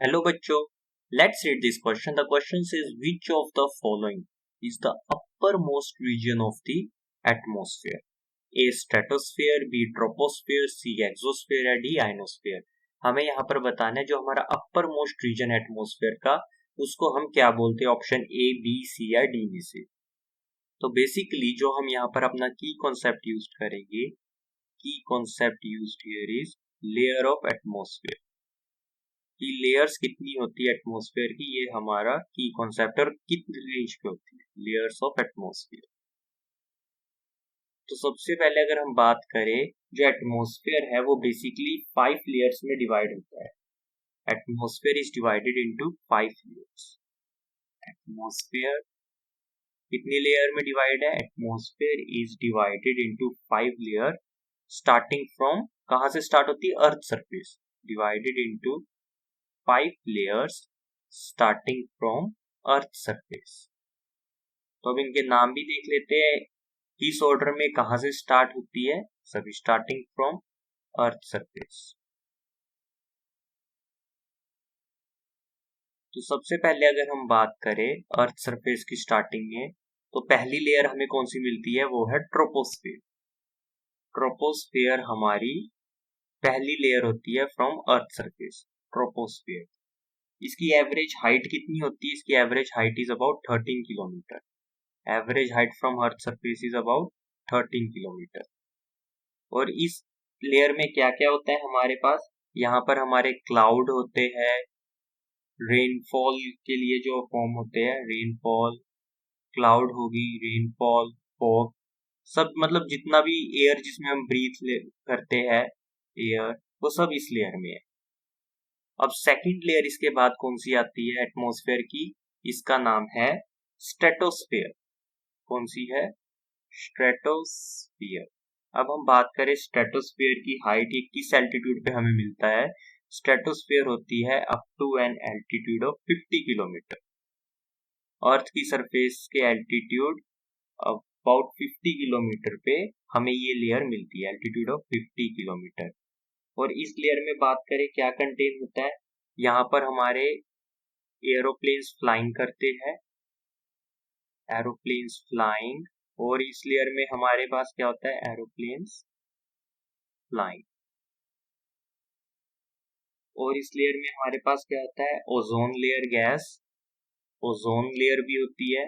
Hello बच्चों, let's read this question. The question says which of the following is the uppermost region of the atmosphere? A stratosphere, B troposphere, C exosphere या D ionosphere. हमें यहाँ पर बताना है जो हमारा अपर मोस्ट रीजन एटमोस्फेयर का उसको हम क्या बोलते हैं, ऑप्शन ए, बी, सी या डी में से। तो बेसिकली जो हम यहाँ पर अपना की कॉन्सेप्ट यूज करेंगे, की concept used here is layer of atmosphere. कि लेयर्स कितनी होती है एटमॉस्फेयर की, ये हमारा की कॉन्सेप्ट और कितनी रेंज पे होती है लेयर्स ऑफ एटमॉस्फेयर। तो सबसे पहले अगर हम बात करें, जो एटमॉस्फेयर है वो बेसिकली 5 लेयर्स में डिवाइड होता है। Atmosphere is divided into 5 layers. Atmosphere कितनी लेयर में डिवाइड है? Atmosphere is divided into 5 layer, starting from, कहां से स्टार्ट होती है? Earth surface. Divided into 5 layers starting from earth surface. तो अब इनके नाम भी देख लेते हैं, किस ऑर्डर में कहां से स्टार्ट होती है। सभी स्टार्टिंग फ्रॉम अर्थ सरफेस। तो सबसे पहले अगर हम बात करें अर्थ सरफेस की स्टार्टिंग में, तो पहली लेयर हमें कौन सी मिलती है? वो है ट्रोपोस्फेयर। ट्रोपोस्फेयर हमारी पहली लेयर होती है फ्रॉम अर्थ सरफेस, ट्रोपोस्फेयर। इसकी एवरेज हाइट कितनी होती है? इसकी average height is about 13 kilometre. Average height from earth surface is about 13 kilometre. और इस लेयर में क्या क्या होता है हमारे पास? यहाँ पर हमारे क्लाउड होते हैं, रेनफॉल के लिए जो फॉर्म होते हैं, रेनफॉल, क्लाउड होगी, रेनफॉल, फॉग, सब मतलब जितना भी एयर जिसमें हम ब्रीथ करते हैं एयर, वो सब इस लेयर में है। अब सेकंड लेयर इसके बाद कौन सी आती है एटमॉस्फेयर की? इसका नाम है स्ट्रेटोस्फेयर। कौन सी है? स्ट्रेटोस्फियर। अब हम बात करें स्ट्रेटोस्फियर की हाइट, ये किस एल्टीट्यूड पे हमें मिलता है? स्ट्रेटोस्फियर होती है up to an altitude of 50 kilometre. Earth की सरफेस के एल्टीट्यूड अबाउट 50 किलोमीटर पे हमें ये लेयर मिलती है, एल्टीट्यूड ऑफ 50 किलोमीटर। और इस लेयर में बात करें क्या कंटेन होता है? यहाँ पर हमारे एरोप्लेन्स फ्लाइंग करते हैं, एरोप्लेन्स फ्लाइंग। और इस लेयर में हमारे पास क्या होता है? Aeroplanes flying. और इस लेयर में हमारे पास क्या होता है? Ozone layer gas, ozone layer भी होती है,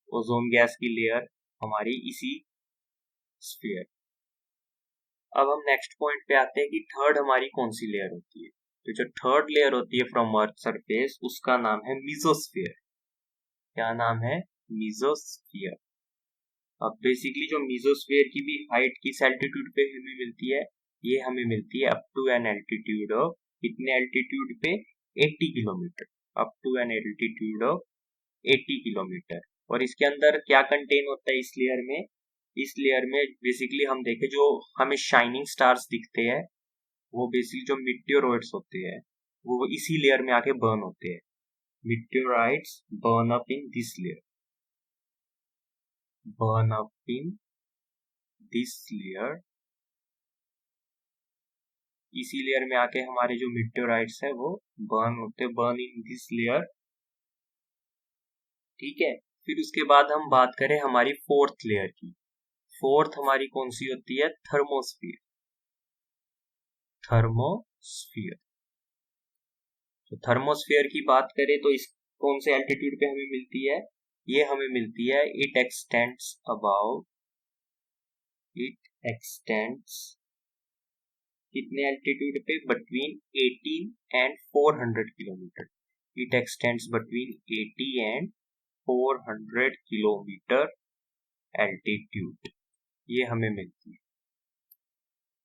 ओजोन गैस की लेयर हमारी इसी स्फीयर। अब हम नेक्स्ट पॉइंट पे आते हैं कि थर्ड हमारी कौन सी लेयर होती है। तो जो थर्ड लेयर होती है फ्रॉम अर्थ सरफेस, उसका नाम है मीजोस्फीयर। क्या नाम है? मीजोस्फीयर। अब बेसिकली जो मीजोस्फीयर की भी हाइट किस एल्टीट्यूड पे हमें मिलती है? ये हमें मिलती है up to an altitude of, कितने एल्टीट्यूड पे? 80 kilometre. Up to an altitude of 80 kilometre. और इसके अंदर क्या कंटेन होता है इस लेयर में? इस लेयर में बेसिकली हम देखें जो हमें शाइनिंग स्टार्स दिखते हैं, वो बेसिकली जो मीटियोरॉइड्स होते हैं वो इसी लेयर में आके बर्न होते हैं। Meteorites burn up in this layer, burn up in this layer। इसी लेयर में आके हमारे जो मीटियोराइट्स है वो बर्न होते हैं, बर्न इन दिस लेयर। ठीक है। फिर उसके बाद हम बात करें हमारी फोर्थ लेयर की। फोर्थ हमारी कौन सी होती है? थर्मोस्फीयर। थर्मोस्फीयर। तो थर्मोस्फीयर की बात करें तो इस कौन से एल्टीट्यूड पे हमें मिलती है? ये हमें मिलती है, it extends about, it extends कितने एल्टीट्यूड पे? Between 18 and 400 kilometre. It extends between 80 and 400 kilometre altitude, ये हमें मिलती है।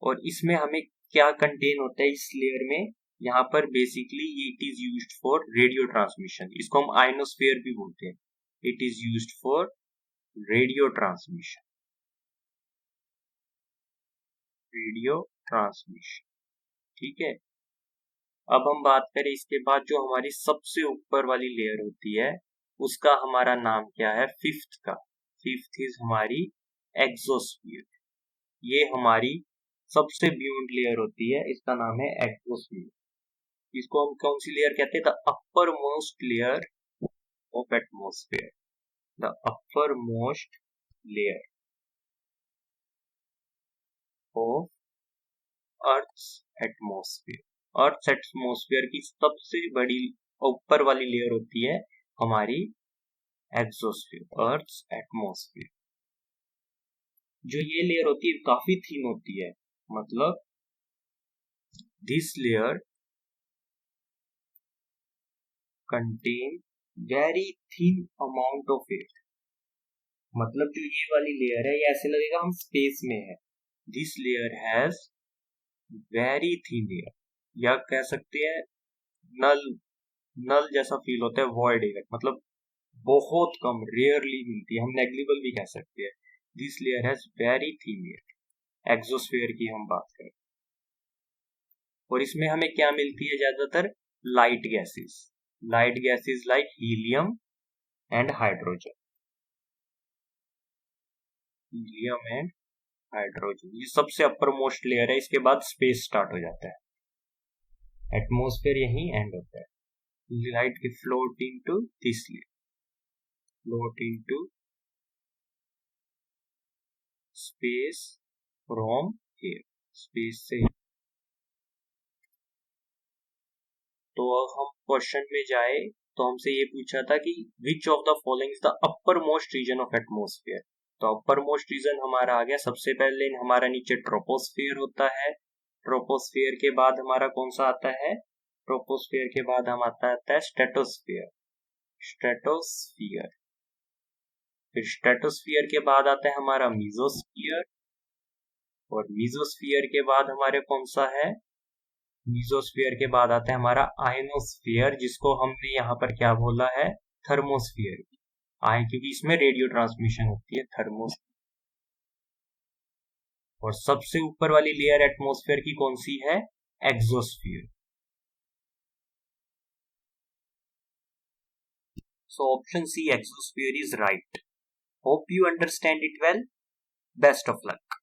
और इसमें हमें क्या कंटेन होता है इस लेयर में? यहाँ पर basically it is used for radio transmission, इसको हम आयनोस्फीयर भी बोलते हैं। It is used for radio transmission, radio transmission. ठीक है। अब हम बात करें इसके बाद जो हमारी सबसे ऊपर वाली लेयर होती है, उसका हमारा नाम क्या है? फिफ्थ का। फिफ्थ इज हमारी एक्सोस्फीयर। ये हमारी सबसे बियॉन्ड लेयर होती है, इसका नाम है एक्सोस्फीयर। इसको हम कौन सी लेयर कहते हैं? The upper most layer of atmosphere, the upper most layer of earth atmosphere. Earth atmosphere की सबसे बड़ी ऊपर वाली लेयर होती है हमारी एक्सोस्फेयर, अर्थ एटमोस्फेयर। जो ये लेयर होती है काफी थिन होती है, मतलब this layer contain very thin amount of air. मतलब जो ये वाली लेयर है, ये ऐसे लगेगा हम स्पेस में है। This layer has very thin air, या कह सकते हैं नल, नल जैसा फील होता है, वॉइड एयर, मतलब बहुत कम, रेयरली मिलती है, हम नेग्लिजिबल भी कह सकते हैं। This layer has very thin air, exosphere की हम बात करें। और इसमें हमें क्या मिलती है? ज्यादातर light gases, light gases like helium and hydrogen, helium and hydrogen, ये सबसे अपर मोस्ट लेयर है। इसके बाद स्पेस स्टार्ट हो जाता है, एटमॉस्फेयर यही एंड होता है। लाइट के floating to this layer, floating to space from air, space से। तो अब हम क्वेश्चन में जाए तो हमसे ये पूछा था कि which of the following is the upper most region of atmosphere. तो अपर मोस्ट रीजन हमारा आ गया, सबसे पहले हमारा नीचे ट्रोपोस्फियर होता है। ट्रोपोस्फियर के बाद हमारा कौन सा आता है? ट्रोपोस्फियर के बाद हम आता है स्ट्रेटोस्फियर, स्ट्रेटोस्फियर। फिर स्ट्रेटोस्फियर के बाद आता है हमारा मीजोस्फियर, और मीजोस्फियर के बाद हमारे कौन सा है? मीजोस्फियर के बाद आता है हमारा आयनोस्फियर, जिसको हमने यहाँ पर क्या बोला है? थर्मोस्फियर। क्योंकि इसमें रेडियो ट्रांसमिशन होती है, थर्मोस्फियर। और सबसे ऊपर वाली लेयर एटमॉस्फेयर की कौन सी है? Exosphere. So option C, exosphere is right. Hope you understand it well. Best of luck.